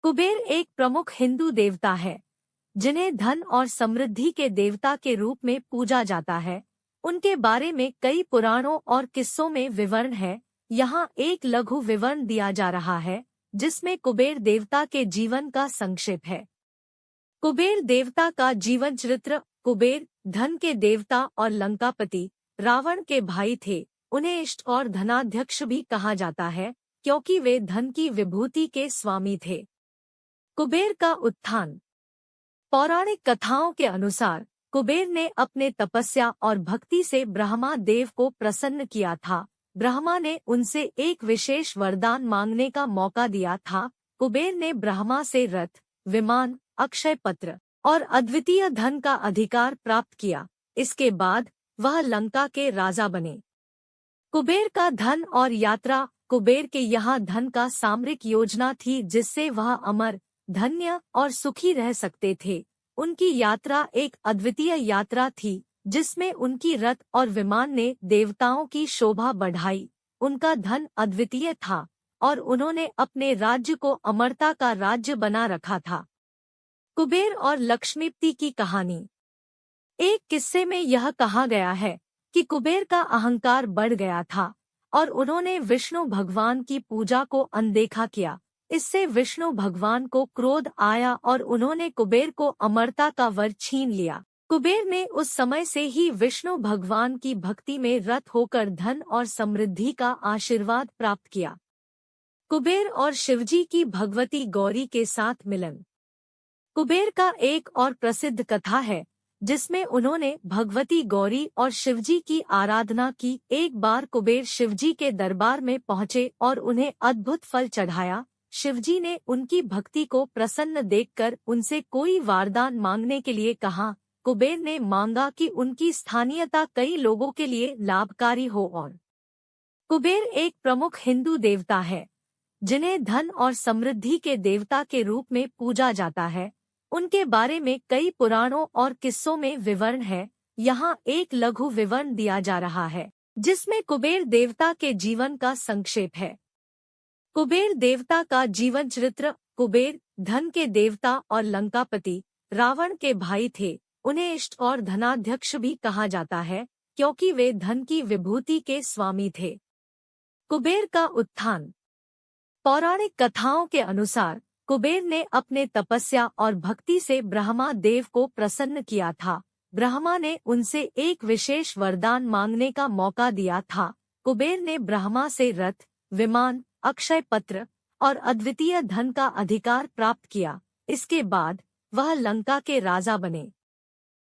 कुबेर एक प्रमुख हिंदू देवता है जिन्हें धन और समृद्धि के देवता के रूप में पूजा जाता है। उनके बारे में कई पुराणों और किस्सों में विवरण है। यहाँ एक लघु विवरण दिया जा रहा है जिसमें कुबेर देवता के जीवन का संक्षेप है। कुबेर देवता का जीवन चरित्र। कुबेर धन के देवता और लंकापति रावण के भाई थे। उन्हें इष्ट और धनाध्यक्ष भी कहा जाता है क्योंकि वे धन की विभूति के स्वामी थे। कुबेर का उत्थान। पौराणिक कथाओं के अनुसार कुबेर ने अपने तपस्या और भक्ति से ब्रह्मा देव को प्रसन्न किया था। ब्रह्मा ने उनसे एक विशेष वरदान मांगने का मौका दिया था। कुबेर ने ब्रह्मा से रथ, विमान, अक्षय पत्र और अद्वितीय धन का अधिकार प्राप्त किया। इसके बाद वह लंका के राजा बने। कुबेर का धन और यात्रा। कुबेर के यहाँ धन का सामरिक योजना थी जिससे वह अमर, धन्य और सुखी रह सकते थे। उनकी यात्रा एक अद्वितीय यात्रा थी जिसमें उनकी रथ और विमान ने देवताओं की शोभा बढ़ाई। उनका धन अद्वितीय था और उन्होंने अपने राज्य को अमरता का राज्य बना रखा था। कुबेर और लक्ष्मीपति की कहानी। एक किस्से में यह कहा गया है कि कुबेर का अहंकार बढ़ गया था और उन्होंने विष्णु भगवान की पूजा को अनदेखा किया। इससे विष्णु भगवान को क्रोध आया और उन्होंने कुबेर को अमरता का वर छीन लिया। कुबेर ने उस समय से ही विष्णु भगवान की भक्ति में रत होकर धन और समृद्धि का आशीर्वाद प्राप्त किया। कुबेर और शिवजी की भगवती गौरी के साथ मिलन। कुबेर का एक और प्रसिद्ध कथा है जिसमें उन्होंने भगवती गौरी और शिवजी की आराधना की। एक बार कुबेर शिवजी के दरबार में पहुंचे और उन्हें अद्भुत फल चढ़ाया। शिवजी ने उनकी भक्ति को प्रसन्न देखकर उनसे कोई वरदान मांगने के लिए कहा। कुबेर ने मांगा कि उनकी स्थानीयता कई लोगों के लिए लाभकारी हो। और कुबेर एक प्रमुख हिंदू देवता है जिन्हें धन और समृद्धि के देवता के रूप में पूजा जाता है। उनके बारे में कई पुराणों और किस्सों में विवरण है। यहाँ एक लघु विवरण दिया जा रहा है जिसमें कुबेर देवता के जीवन का संक्षेप है। कुबेर देवता का जीवन चरित्र। कुबेर धन के देवता और लंकापति रावण के भाई थे। उन्हें इष्ट और धनाध्यक्ष भी कहा जाता है क्योंकि वे धन की विभूति के स्वामी थे। कुबेर का उत्थान। पौराणिक कथाओं के अनुसार कुबेर ने अपने तपस्या और भक्ति से ब्रह्मा देव को प्रसन्न किया था। ब्रह्मा ने उनसे एक विशेष वरदान मांगने का मौका दिया था। कुबेर ने ब्रह्मा से रथ, विमान, अक्षय पत्र और अद्वितीय धन का अधिकार प्राप्त किया। इसके बाद वह लंका के राजा बने।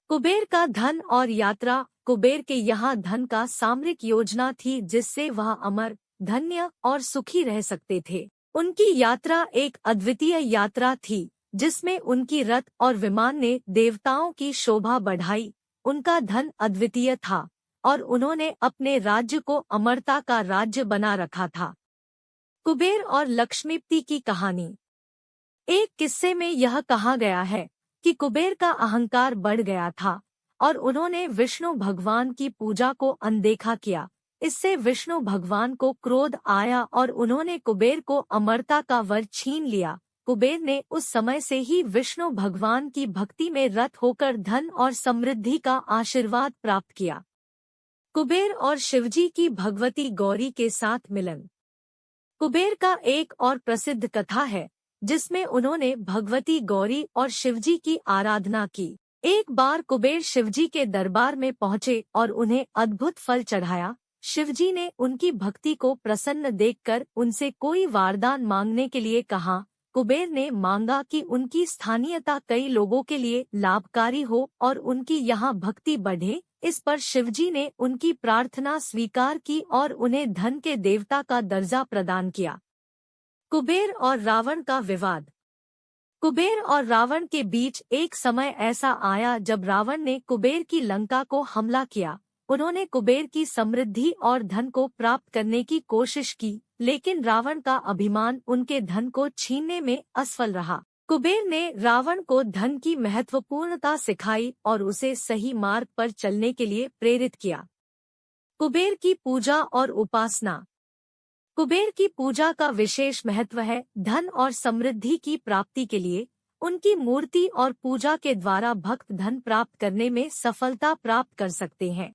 कुबेर का धन और यात्रा। कुबेर के यहाँ धन का सामरिक योजना थी जिससे वह अमर, धन्य और सुखी रह सकते थे। उनकी यात्रा एक अद्वितीय यात्रा थी जिसमें उनकी रथ और विमान ने देवताओं की शोभा बढ़ाई। उनका धन अद्वितीय था और उन्होंने अपने राज्य को अमरता का राज्य बना रखा था। कुबेर और लक्ष्मीपति की कहानी। एक किस्से में यह कहा गया है कि कुबेर का अहंकार बढ़ गया था और उन्होंने विष्णु भगवान की पूजा को अनदेखा किया। इससे विष्णु भगवान को क्रोध आया और उन्होंने कुबेर को अमरता का वर छीन लिया। कुबेर ने उस समय से ही विष्णु भगवान की भक्ति में रत होकर धन और समृद्धि का आशीर्वाद प्राप्त किया। कुबेर और शिवजी की भगवती गौरी के साथ मिलन। कुबेर का एक और प्रसिद्ध कथा है जिसमें उन्होंने भगवती गौरी और शिवजी की आराधना की। एक बार कुबेर शिवजी के दरबार में पहुंचे और उन्हें अद्भुत फल चढ़ाया। शिवजी ने उनकी भक्ति को प्रसन्न देखकर उनसे कोई वरदान मांगने के लिए कहा। कुबेर ने मांगा कि उनकी स्थानीयता कई लोगों के लिए लाभकारी हो और उनकी यहाँ भक्ति बढ़े। इस पर शिवजी ने उनकी प्रार्थना स्वीकार की और उन्हें धन के देवता का दर्जा प्रदान किया। कुबेर और रावण का विवाद। कुबेर और रावण के बीच एक समय ऐसा आया जब रावण ने कुबेर की लंका को हमला किया। उन्होंने कुबेर की समृद्धि और धन को प्राप्त करने की कोशिश की, लेकिन रावण का अभिमान उनके धन को छीनने में असफल रहा। कुबेर ने रावण को धन की महत्वपूर्णता सिखाई और उसे सही मार्ग पर चलने के लिए प्रेरित किया। कुबेर की पूजा और उपासना। कुबेर की पूजा का विशेष महत्व है। धन और समृद्धि की प्राप्ति के लिए उनकी मूर्ति और पूजा के द्वारा भक्त धन प्राप्त करने में सफलता प्राप्त कर सकते हैं।